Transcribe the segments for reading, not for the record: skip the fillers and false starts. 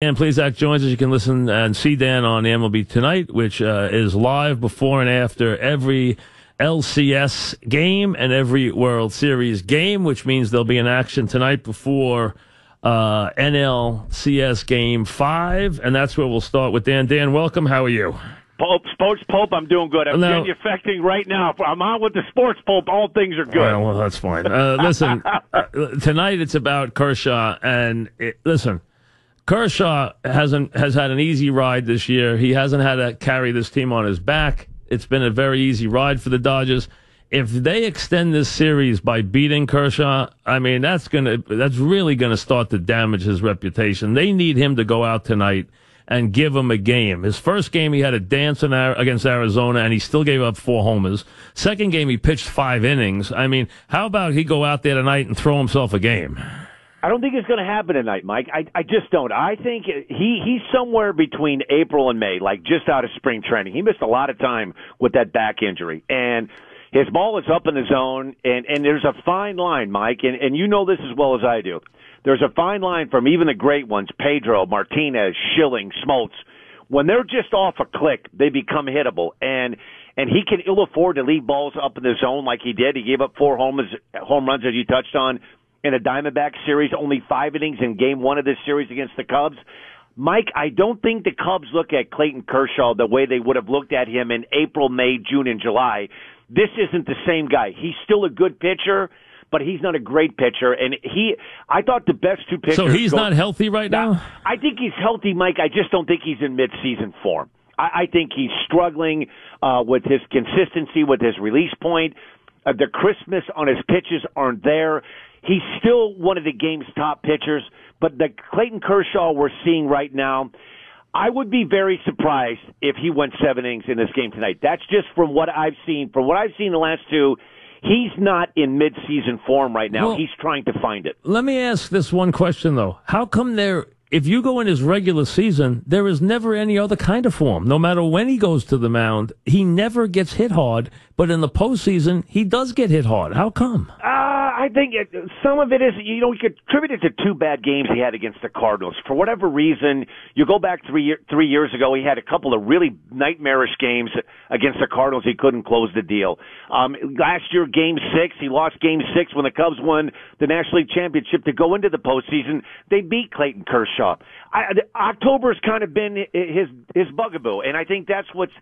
Dan Plesac joins us. You can listen and see Dan on the MLB Tonight, which is live before and after every LCS game and every World Series game, which means there'll be an action tonight before NLCS Game 5, and that's where we'll start with Dan. Dan, welcome. How are you? Sports Pope, I'm doing good. I'm manufacturing right now. I'm on with the Sports Pope. All things are good. Well, that's fine. Listen, tonight it's about Kershaw, and listen, Kershaw has had an easy ride this year. He hasn't had to carry this team on his back. It's been a very easy ride for the Dodgers. If they extend this series by beating Kershaw, I mean, that's really gonna start to damage his reputation. They need him to go out tonight and give him a game. His first game, he had a dance against Arizona, and he still gave up 4 homers. Second game, he pitched 5 innings. I mean, how about he go out there tonight and throw himself a game? I don't think it's going to happen tonight, Mike. I just don't. I think he's somewhere between April and May, like just out of spring training. He missed a lot of time with that back injury. And his ball is up in the zone, and there's a fine line, Mike, and you know this as well as I do. There's a fine line from even the great ones, Pedro, Martinez, Schilling, Smoltz. When they're just off a click, they become hittable. And he can ill afford to leave balls up in the zone like he did. He gave up 4 home runs, as you touched on, in a Diamondback series, only 5 innings in Game 1 of this series against the Cubs. Mike, I don't think the Cubs look at Clayton Kershaw the way they would have looked at him in April, May, June, and July. This isn't the same guy. He's still a good pitcher, but he's not a great pitcher. And I thought the best 2 pitchers. So he's not healthy right now? I think he's healthy, Mike. I just don't think he's in mid-season form. I think he's struggling with his consistency, with his release point. The crispness on his pitches aren't there. He's still one of the game's top pitchers, but the Clayton Kershaw we're seeing right now, I would be very surprised if he went 7 innings in this game tonight. That's just from what I've seen. From what I've seen the last 2, he's not in mid-season form right now. He's trying to find it. Let me ask this one question, though. How come if you go in his regular season, there is never any other kind of form? No matter when he goes to the mound, he never gets hit hard, but in the postseason, he does get hit hard. How come? I think some of it is, you could attribute it to 2 bad games he had against the Cardinals. For whatever reason, you go back 3 years ago, he had a couple of really nightmarish games against the Cardinals. He couldn't close the deal. Last year, Game 6, he lost Game 6 when the Cubs won the National League Championship to go into the postseason. They beat Clayton Kershaw. October's kind of been his bugaboo, and I think that's what's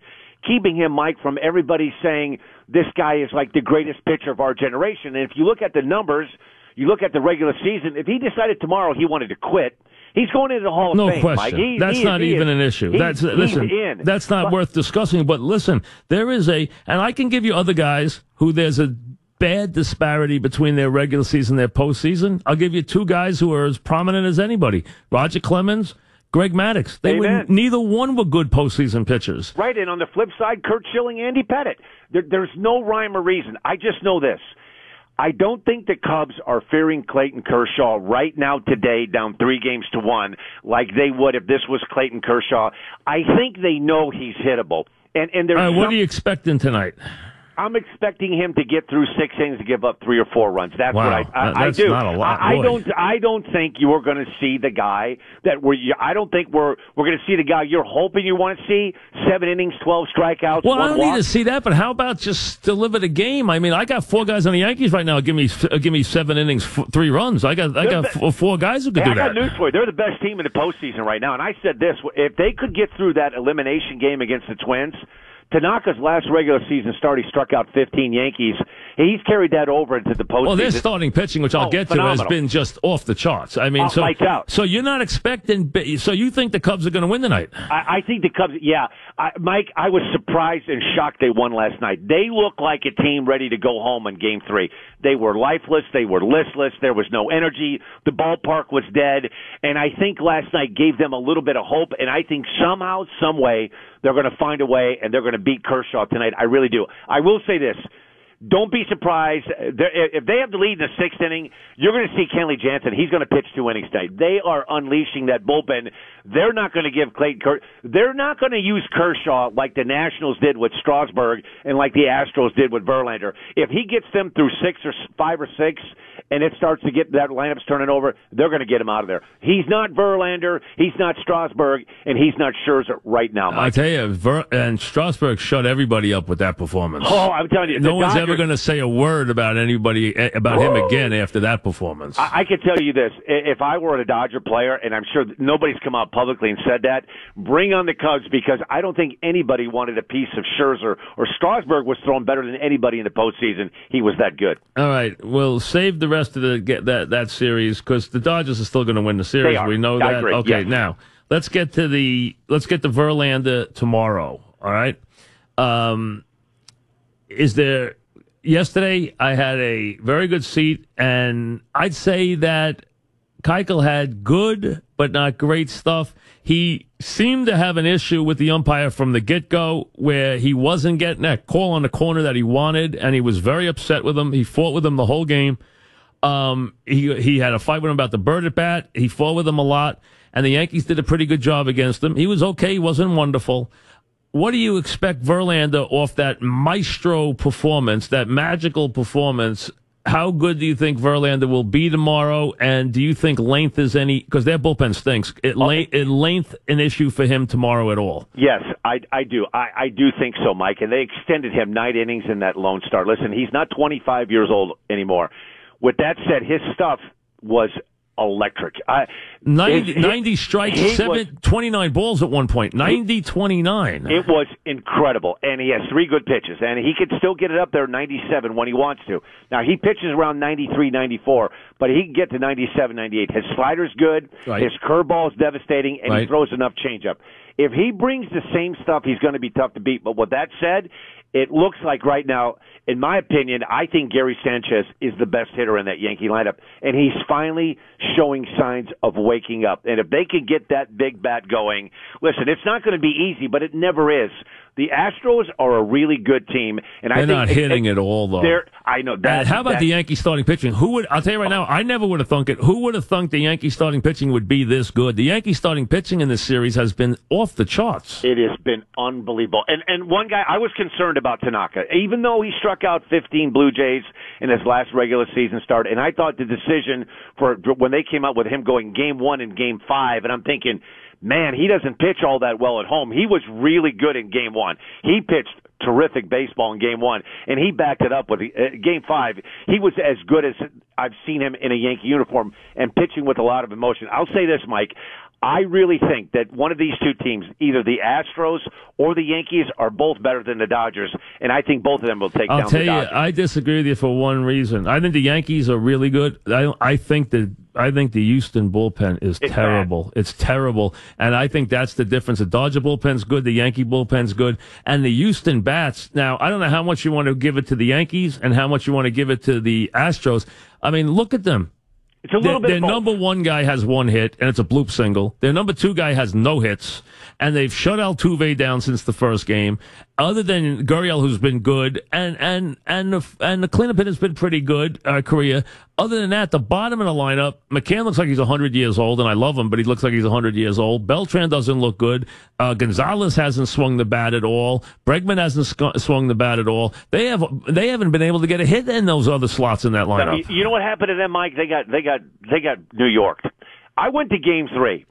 keeping him, Mike, from everybody saying this guy is like the greatest pitcher of our generation. And if you look at the numbers, you look at the regular season, if he decided tomorrow he wanted to quit, he's going into the Hall of Fame, Mike. No question. That's not even an issue. That's not worth discussing. But listen, there is and I can give you other guys who there's a bad disparity between their regular season and their postseason. I'll give you 2 guys who are as prominent as anybody. Roger Clemens, Greg Maddux. Neither one were good postseason pitchers. Right, and on the flip side, Kurt Schilling, Andy Pettitte. There's no rhyme or reason. I just know this. I don't think the Cubs are fearing Clayton Kershaw right now today, down 3-1, like they would if this was Clayton Kershaw. I think they know he's hittable. And there's what are you expecting tonight? I'm expecting him to get through 6 innings to give up 3 or 4 runs. That's what I do. Not a lot. I don't think you're going to see the guy I don't think we're going to see the guy you're hoping you want to see. 7 innings, 12 strikeouts. Well, 1 I don't walk. need to see that, but how about just deliver the game? I mean, I got 4 guys on the Yankees right now. Give me 7 innings, 3 runs. I got 4 guys who could do that. I got news for you. They're the best team in the postseason right now. And I said this: if they could get through that elimination game against the Twins. Tanaka's last regular season start, he struck out 15 Yankees. He's carried that over into the postseason. Well, their starting pitching, which I'll get phenomenal. to, has been just off the charts. I mean, lights out. So you're not expecting. So you think the Cubs are going to win tonight? I think the Cubs. Yeah, Mike, I was surprised and shocked they won last night. They looked like a team ready to go home in Game 3. They were lifeless. They were listless. There was no energy. The ballpark was dead. And I think last night gave them a little bit of hope. And I think somehow, some way, they're going to find a way and they're going to beat Kershaw tonight. I really do. I will say this. Don't be surprised. If they have the lead in the 6th inning, you're going to see Kenley Jansen. He's going to pitch 2 innings tonight. They are unleashing that bullpen. They're not going to give they're not going to use Kershaw like the Nationals did with Strasburg and like the Astros did with Verlander. If he gets them through 5 or 6 and it starts to get that lineup's turning over, they're going to get him out of there. He's not Verlander, he's not Strasburg, and he's not Scherzer right now, Mike. I tell you, and Strasburg shut everybody up with that performance. Oh, I'm telling you, no one's ever going to say a word about him again after that performance. I can tell you this: if I were a Dodger player, and I'm sure nobody's come out publicly and said that, bring on the Cubs, because I don't think anybody wanted a piece of Scherzer, or Strasburg was throwing better than anybody in the postseason. He was that good. All right, we'll save the rest of that series because the Dodgers are still going to win the series. They are. We know that. I agree. Okay, yes. Now let's get to Verlander tomorrow. All right. Yesterday I had a very good seat, and I'd say that Keuchel had good but not great stuff. He seemed to have an issue with the umpire from the get-go where he wasn't getting that call on the corner that he wanted, and he was very upset with him. He fought with him the whole game. He had a fight with him about the bird at bat. He fought with him a lot, and the Yankees did a pretty good job against him. He was okay. He wasn't wonderful. What do you expect Verlander off that maestro performance, that magical performance? How good do you think Verlander will be tomorrow? And do you think length is because their bullpen stinks? Length an issue for him tomorrow at all? Yes, I do. I do think so, Mike. And they extended him 9 innings in that lone start. Listen, he's not 25 years old anymore. With that said, his stuff was electric. 90 strikes, 29 balls at one point. 90-29. It was incredible. And he has 3 good pitches. And he could still get it up there 97 when he wants to. Now, he pitches around 93, 94, but he can get to 97, 98. His slider's good. Right. His curveball is devastating, and he throws enough changeup. If he brings the same stuff, he's going to be tough to beat. But with that said, it looks like right now, in my opinion, I think Gary Sanchez is the best hitter in that Yankee lineup, and he's finally showing signs of waking up. And if they can get that big bat going, listen, it's not going to be easy, but it never is. The Astros are a really good team, and they're not hitting it all though. I know that. And how about the Yankee starting pitching? I'll tell you right now, I never would have thunk it. Who would have thunk the Yankee starting pitching would be this good? The Yankee starting pitching in this series has been off the charts. It has been unbelievable. And one guy, I was concerned about Tanaka, even though he struck out 15 Blue Jays in his last regular season start, and I thought the decision for when they came out with him going Game 1 and Game 5, and I'm thinking, man, he doesn't pitch all that well at home. He was really good in Game 1. He pitched terrific baseball in Game 1, and he backed it up with Game 5. He was as good as I've seen him in a Yankee uniform and pitching with a lot of emotion. I'll say this, Mike. I really think that one of these two teams, either the Astros or the Yankees, are both better than the Dodgers, and I think both of them will take down the Dodgers. I'll tell you, I disagree with you for one reason. I think the Yankees are really good. I think the Houston bullpen is terrible. Bad. It's terrible, and I think that's the difference. The Dodger bullpen's good, the Yankee bullpen's good, and the Houston bats. Now, I don't know how much you want to give it to the Yankees and how much you want to give it to the Astros. I mean, look at them. It's a little bit their number 1 guy has 1 hit, and it's a bloop single. Their number 2 guy has no hits, and they've shut Altuve down since the first game. Other than Gurriel, who's been good, and the cleanup hit has been pretty good, Korea. Other than that, the bottom of the lineup, McCann looks like he's 100 years old, and I love him, but he looks like he's 100 years old. Beltran doesn't look good. Gonzalez hasn't swung the bat at all. Bregman hasn't swung the bat at all. They haven't been able to get a hit in those other slots in that lineup. You know what happened to them, Mike? They got New York. I went to Game 3,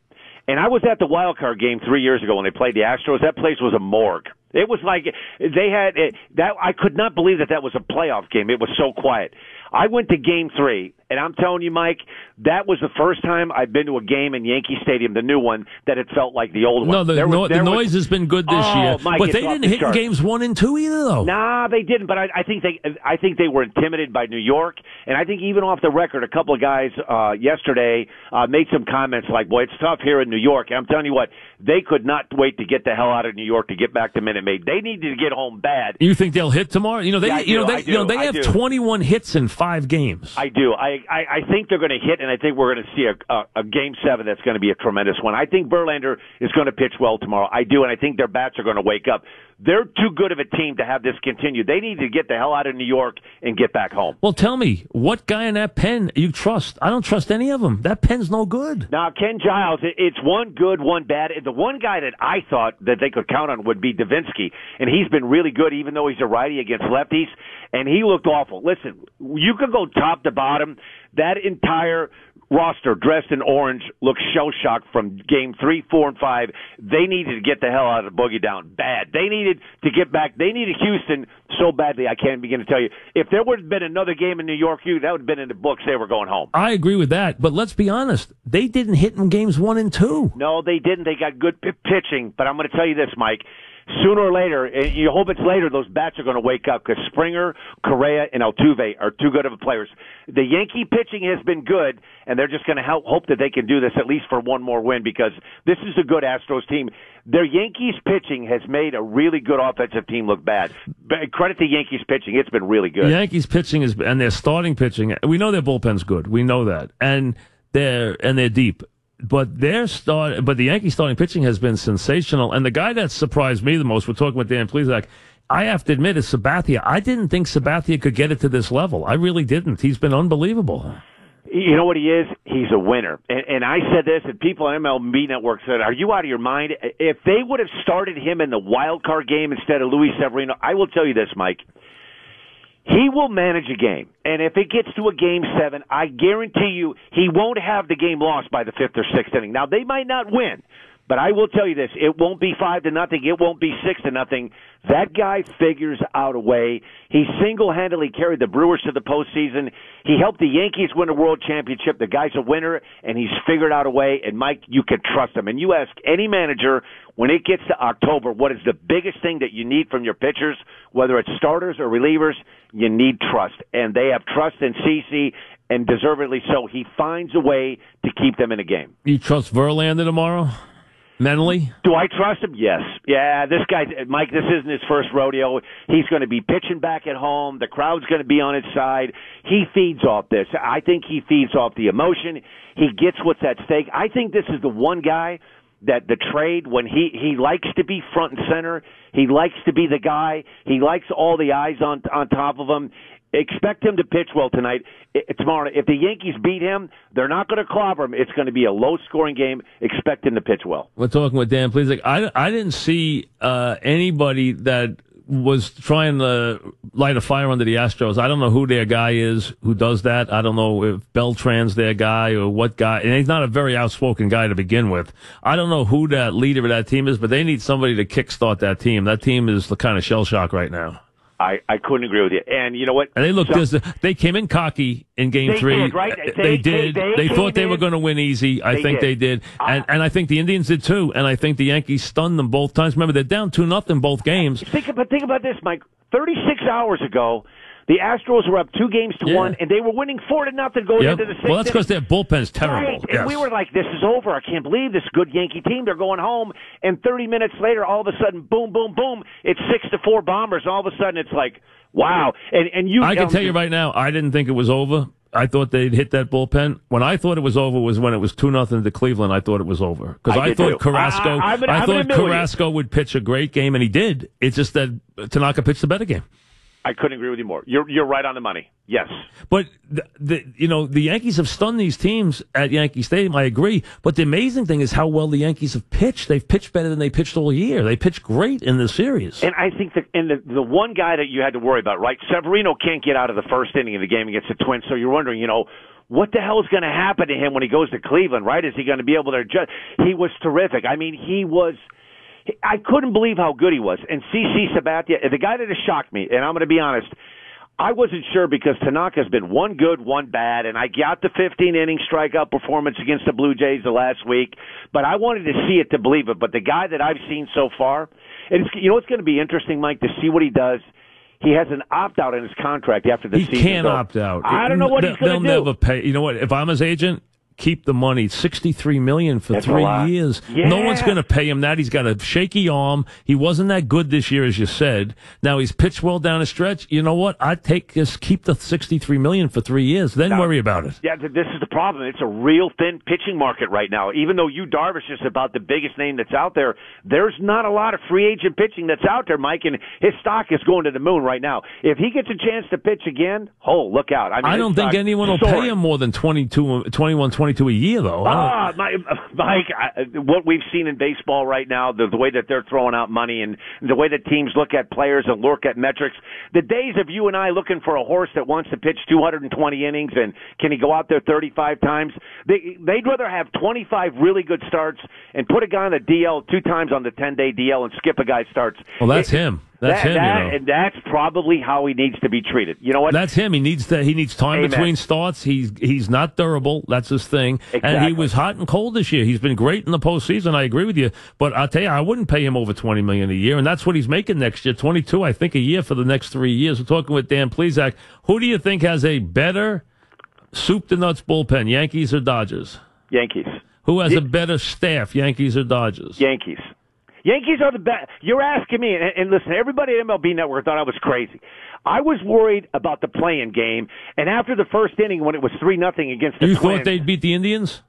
and I was at the wild card game 3 years ago when they played the Astros. That place was a morgue. It was like they had that. I could not believe that was a playoff game. It was so quiet. I went to Game 3, and I'm telling you, Mike, that was the first time I've been to a game in Yankee Stadium, the new one, that it felt like the old one. No, the noise has been good this year, Mike, but they didn't hit in Games 1 and 2 either, though. Nah, they didn't. But I think they were intimidated by New York, and I think even off the record, a couple of guys yesterday made some comments like, "Boy, it's tough here in New York." And I'm telling you what, they could not wait to get the hell out of New York to get back to Minute Maid. They needed to get home bad. You think they'll hit tomorrow? They have 21 hits in 5 games. I do. I think they're going to hit, and I think we're going to see a Game 7 that's going to be a tremendous one. I think Verlander is going to pitch well tomorrow. I do, and I think their bats are going to wake up. They're too good of a team to have this continue. They need to get the hell out of New York and get back home. Well, tell me, what guy in that pen you trust? I don't trust any of them. That pen's no good. Now, Ken Giles, it's one good, one bad. The one guy that I thought that they could count on would be Davinsky, and he's been really good, even though he's a righty against lefties, and he looked awful. Listen, you could go top to bottom. That entire roster dressed in orange looks shell-shocked from game 3, 4, and 5. They needed to get the hell out of the boogie down bad. They needed to get back. They needed Houston so badly, I can't begin to tell you. If there would have been another game in New York, that would have been in the books. They were going home. I agree with that, but let's be honest. They didn't hit in games 1 and 2. No, they didn't. They got good pitching, but I'm going to tell you this, Mike. Sooner or later, and you hope it's later, those bats are going to wake up because Springer, Correa, and Altuve are too good of players. The Yankee pitching has been good, and they're just going to hope that they can do this at least for one more win because this is a good Astros team. Their Yankees pitching has made a really good offensive team look bad. Credit the Yankees pitching. It's been really good. The Yankees pitching and their starting pitching, we know their bullpen's good. We know that. And they're deep. But the Yankees starting pitching has been sensational. And the guy that surprised me the most, we're talking with Dan Plesac, I have to admit, is Sabathia. I didn't think Sabathia could get it to this level. I really didn't. He's been unbelievable. You know what he is? He's a winner. And I said this, and people on MLB Network said, are you out of your mind? If they would have started him in the wild card game instead of Luis Severino, I will tell you this, Mike. He will manage a game, and if it gets to a Game 7, I guarantee you he won't have the game lost by the 5th or 6th inning. Now, they might not win, but I will tell you this, it won't be 5-0, it won't be 6-0. That guy figures out a way. He single-handedly carried the Brewers to the postseason. He helped the Yankees win a world championship. The guy's a winner, and he's figured out a way, and Mike, you can trust him. And you ask any manager, when it gets to October, what is the biggest thing that you need from your pitchers, whether it's starters or relievers? You need trust, and they have trust in CeCe, and deservedly so. He finds a way to keep them in a game. You trust Verlander tomorrow? Mentally? Do I trust him? Yes. Yeah, this guy, Mike, this isn't his first rodeo. He's going to be pitching back at home. The crowd's going to be on his side. He feeds off this. I think he feeds off the emotion. He gets what's at stake. I think this is the one guy that the trade, when he likes to be front and center, he likes to be the guy, he likes all the eyes on top of him. Expect him to pitch well tonight. Tomorrow, if the Yankees beat him, they're not going to clobber him. It's going to be a low-scoring game. Expect him to pitch well. We're talking with Dan Plesac. I didn't see anybody that was trying to light a fire under the Astros. I don't know who their guy is who does that. I don't know if Beltran's their guy or what guy. And he's not a very outspoken guy to begin with. I don't know who that leader of that team is, but they need somebody to kickstart that team. That team is the kind of shell shock right now. I couldn't agree with you. And you know what? And they looked they came in cocky in Game 3. Did, right? They did. They thought they were going to win easy. I think they did. And I think the Indians did too. And I think the Yankees stunned them both times. Remember, they're down 2-0 both games. Think about this, Mike. 36 hours ago, the Astros were up 2-1, and they were winning 4-0 going into the 6th. Well, that's because their bullpen's terrible. Right. And we were like, this is over. I can't believe this good Yankee team. They're going home. And 30 minutes later, all of a sudden, boom, boom, boom, it's 6-4 Bombers. All of a sudden, it's like, wow. And you, I can tell you right now, I didn't think it was over. I thought they'd hit that bullpen. When I thought it was over was when it was 2-0 to Cleveland. I thought it was over because I thought Carrasco. I thought Carrasco would pitch a great game, and he did. It's just that Tanaka pitched the better game. I couldn't agree with you more. You're right on the money. Yes. But the Yankees have stunned these teams at Yankee Stadium. I agree. But the amazing thing is how well the Yankees have pitched. They've pitched better than they pitched all year. They pitched great in the series. And I think the one guy that you had to worry about, right? Severino can't get out of the first inning of the game against the Twins. So you're wondering, what the hell is going to happen to him when he goes to Cleveland, right? Is he going to be able to adjust? He was terrific. I mean, I couldn't believe how good he was. And CeCe Sabathia, the guy that has shocked me, and I'm going to be honest, I wasn't sure because Tanaka's been one good, one bad, and I got the 15-inning strikeout performance against the Blue Jays the last week, but I wanted to see it to believe it. But the guy that I've seen so far, and it's going to be interesting, Mike, to see what he does. He has an opt-out in his contract after the season. He can't opt out. I don't know what he's going to do. They'll never pay. You know what? If I'm his agent, keep the money. $63 million for 3 years. Yeah. No one's going to pay him that. He's got a shaky arm. He wasn't that good this year, as you said. Now he's pitched well down the stretch. You know what? I'd keep the $63 million for 3 years. Then worry about it. Yeah, this is the problem. It's a real thin pitching market right now. Even though Yu Darvish is about the biggest name that's out there, there's not a lot of free agent pitching that's out there, Mike, and his stock is going to the moon right now. If he gets a chance to pitch again, look out. I mean, I don't think anyone will pay him more than 22 a year, though. Mike, what we've seen in baseball right now, the way that they're throwing out money and the way that teams look at players and look at metrics, the days of you and I looking for a horse that wants to pitch 220 innings and can he go out there 35 times, they'd rather have 25 really good starts and put a guy on the DL 2 times on the 10-day DL and skip a guy's starts. Well, that's him. That's him, and that's probably how he needs to be treated. You know what? That's him. He needs time between starts. He's not durable. That's his thing. Exactly. And he was hot and cold this year. He's been great in the postseason. I agree with you. But I'll tell you, I wouldn't pay him over $20 million a year, and that's what he's making next year. 22, I think, a year for the next 3 years. We're talking with Dan Plesac. Who do you think has a better soup to nuts bullpen, Yankees or Dodgers? Yankees. Who has a better staff, Yankees or Dodgers? Yankees. Yankees are the best. You're asking me, and listen, everybody at MLB Network thought I was crazy. I was worried about the play-in game, and after the first inning when it was 3-0 against the Twins. You thought they'd beat the Indians?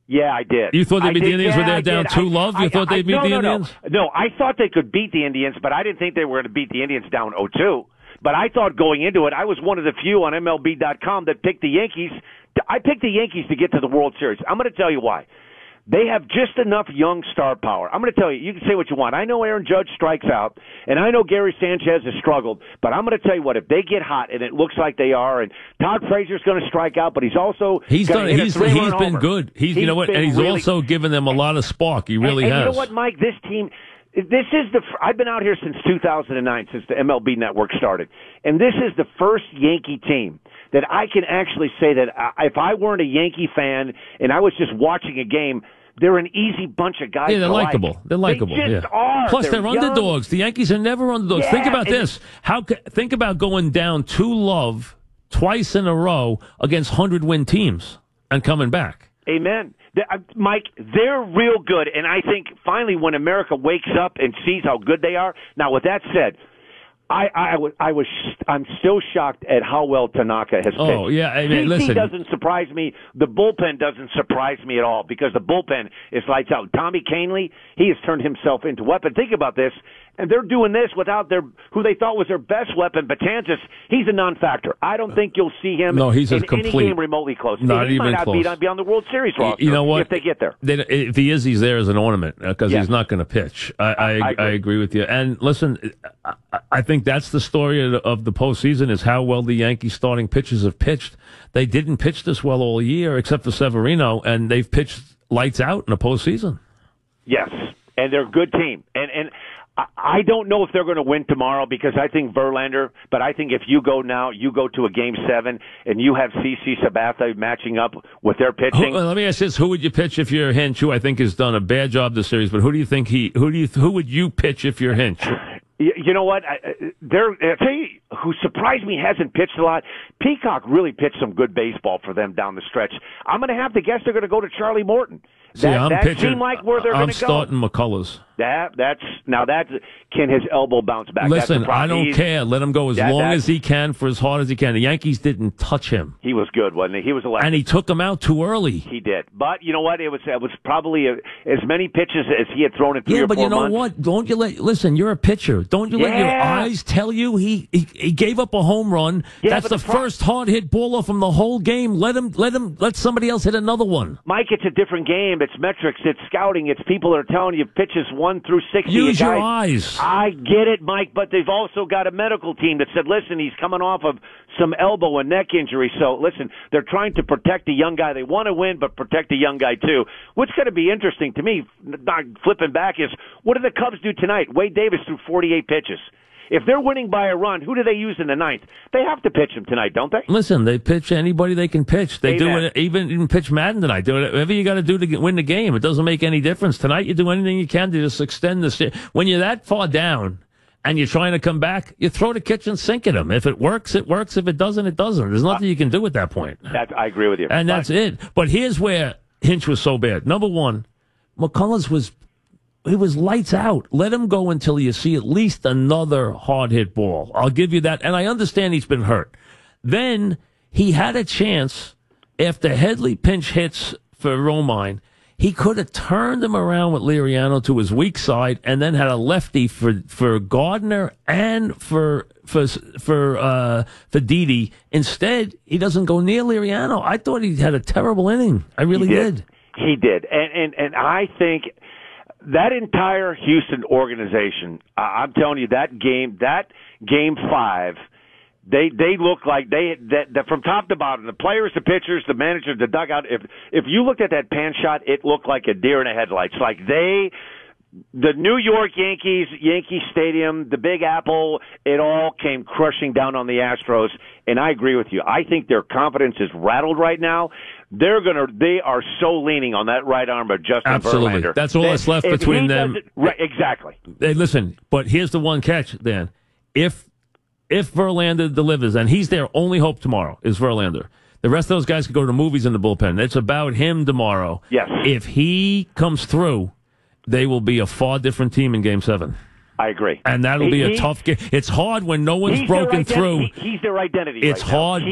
Yeah, I did. You thought they'd beat the Indians when they were down 2-0? You thought they'd beat the Indians? No, I thought they could beat the Indians, but I didn't think they were going to beat the Indians down 0-2. But I thought going into it, I was one of the few on MLB.com that picked the Yankees. I picked the Yankees to get to the World Series. I'm going to tell you why. They have just enough young star power. I'm going to tell you, you can say what you want. I know Aaron Judge strikes out, and I know Gary Sanchez has struggled, but I'm going to tell you what, if they get hot, and it looks like they are, and Todd Frazier's going to strike out, but he's also he's been good. You know what, and he's really, also given them a lot of spark. He really has. You know what, Mike, this team, I've been out here since 2009, since the MLB Network started, and this is the first Yankee team that I can actually say that if I weren't a Yankee fan and I was just watching a game, they're an easy bunch of guys. Yeah, they're likable. They're likable. They just are. Plus, they're underdogs. The Yankees are never underdogs. Yeah, think about this. Think about going down 2-0 twice in a row against 100-win teams and coming back. Amen. Mike, they're real good, and I think finally when America wakes up and sees how good they are. Now, with that said, I'm still shocked at how well Tanaka has pitched. Oh, yeah. I mean, listen. Doesn't surprise me. The bullpen doesn't surprise me at all because the bullpen is lights out. Tommy Kahnle, he has turned himself into a weapon. Think about this. And they're doing this without who they thought was their best weapon, Betances. He's a non-factor. I don't think you'll see him in any game remotely close. Not he even might close. not be on the World Series roster. You know what? If they get there. If he is, he's there as an ornament because he's not going to pitch. I agree with you. And listen, I think that's the story of the postseason is how well the Yankees starting pitchers have pitched. They didn't pitch this well all year except for Severino, and they've pitched lights out in the postseason. Yes, and they're a good team. And I don't know if they're going to win tomorrow because I think Verlander, but I think if you go to a Game 7 and you have CC Sabathia matching up with their pitching. Let me ask this. Who would you pitch if you're Hinch, who I think has done a bad job this series, but who do you think who would you pitch if you're Hinch? You know what? I'll tell you who surprised me hasn't pitched a lot. Peacock really pitched some good baseball for them down the stretch. I'm going to have to guess they're going to go to Charlie Morton. That seemed like where they're going to go. I'm starting McCullers. Can his elbow bounce back? Listen, I don't care. Let him go as long as he can for as hard as he can. The Yankees didn't touch him. He was good, wasn't he? He was electric. And he took him out too early. He did. But you know what? It was probably as many pitches as he had thrown in 3 or 4 months. Yeah, but you know what? Don't you listen, you're a pitcher. Don't you let your eyes tell you he gave up a home run. Yeah, that's the first hard hit ball off him the whole game. Let somebody else hit another one. Mike, it's a different game. It's metrics. It's scouting. It's people that are telling you pitches 1 through 60. Use your eyes. I get it, Mike, but they've also got a medical team that said, listen, he's coming off of some elbow and neck injury. So, listen, they're trying to protect a young guy. They want to win, but protect a young guy, too. What's going to be interesting to me, flipping back, is what do the Cubs do tonight? Wade Davis threw 48 pitches. If they're winning by a run, who do they use in the 9th? They have to pitch him tonight, don't they? Listen, they pitch anybody they can pitch. They do it, even pitch Madden tonight. Do whatever you got to do to win the game. It doesn't make any difference. Tonight, you do anything you can to just extend the series. When you're that far down and you're trying to come back, you throw the kitchen sink at them. If it works, it works. If it doesn't, it doesn't. There's nothing you can do at that point. I agree with you. And that's it. But here's where Hinch was so bad. Number one, McCullers was lights out. Let him go until you see at least another hard hit ball. I'll give you that. And I understand he's been hurt. Then he had a chance after Headley pinch hits for Romine. He could have turned him around with Liriano to his weak side and then had a lefty for Gardner and for Didi. Instead, he doesn't go near Liriano. I thought he had a terrible inning. I really did. He did. And I think that entire Houston organization, I'm telling you, that game 5, They look like that from top to bottom, the players, the pitchers, the manager, the dugout. If you looked at that pan shot, it looked like a deer in the headlights. Like the New York Yankees, Yankee Stadium, the Big Apple, it all came crushing down on the Astros. And I agree with you. I think their confidence is rattled right now. They are so leaning on that right arm of Justin Absolutely. Verlander. That's all that's left between them. Right, exactly. Hey, listen, but here's the one catch, Dan. If Verlander delivers, and he's their only hope tomorrow, is Verlander. The rest of those guys could go to the movies in the bullpen. It's about him tomorrow. Yes. If he comes through, they will be a far different team in Game 7. I agree. And that'll be a tough game. It's hard when no one's broken through. He's their identity. It's hard,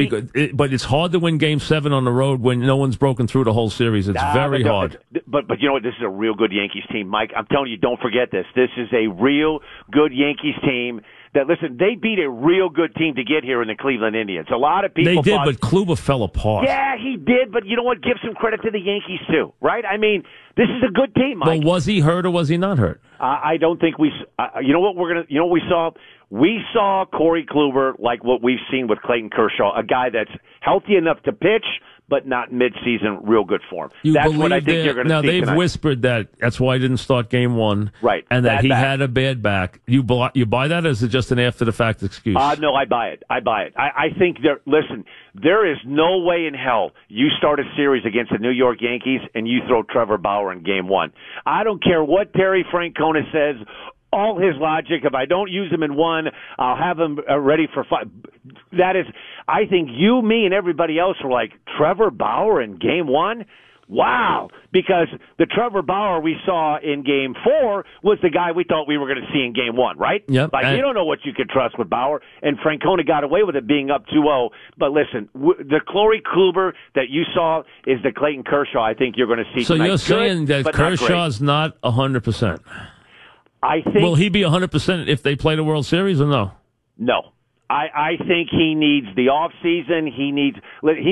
but it's hard to win Game 7 on the road when no one's broken through the whole series. It's very hard. But you know what? This is a real good Yankees team, Mike. I'm telling you, don't forget this. This is a real good Yankees team. That listen, they beat a real good team to get here in the Cleveland Indians. A lot of people they did, but Kluber fell apart. Yeah, he did. But you know what? Give some credit to the Yankees too, right? I mean, this is a good team, Mike. Well, was he hurt or was he not hurt? I don't think we. You know what You know what we saw? We saw Corey Kluber like what we've seen with Clayton Kershaw, a guy that's healthy enough to pitch, but not mid-season, real good form. That's what I think you're going to see now, they've tonight. Whispered that's why he didn't start Game 1. Right. And that he had a bad back. You buy that, or is it just an after-the-fact excuse? No, I buy it. I think there is no way in hell you start a series against the New York Yankees and you throw Trevor Bauer in Game 1. I don't care what Terry Francona says. All his logic, if I don't use him in 1, I'll have him ready for 5. That is, I think you, me, and everybody else were like, Trevor Bauer in Game 1? Wow. Because the Trevor Bauer we saw in Game 4 was the guy we thought we were going to see in Game 1, right? Yep. Like, you don't know what you can trust with Bauer, and Francona got away with it being up 2-0. But listen, the Corey Kluber that you saw is the Clayton Kershaw I think you're going to see so tonight. You're saying Good, that Kershaw's not 100%? I think. Will he be 100% if they play the World Series or no? No. I think he needs the off season. He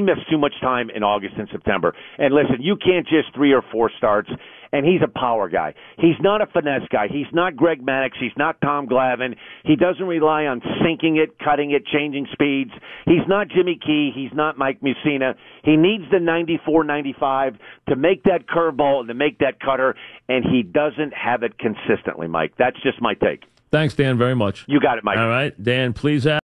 missed too much time in August and September. And listen, you can't just 3 or 4 starts. And he's a power guy. He's not a finesse guy. He's not Greg Maddux. He's not Tom Glavine. He doesn't rely on sinking it, cutting it, changing speeds. He's not Jimmy Key. He's not Mike Mussina. He needs the 94, 95 to make that curveball and to make that cutter. And he doesn't have it consistently, Mike. That's just my take. Thanks, Dan, very much. You got it, Mike. All right, Dan, please ask.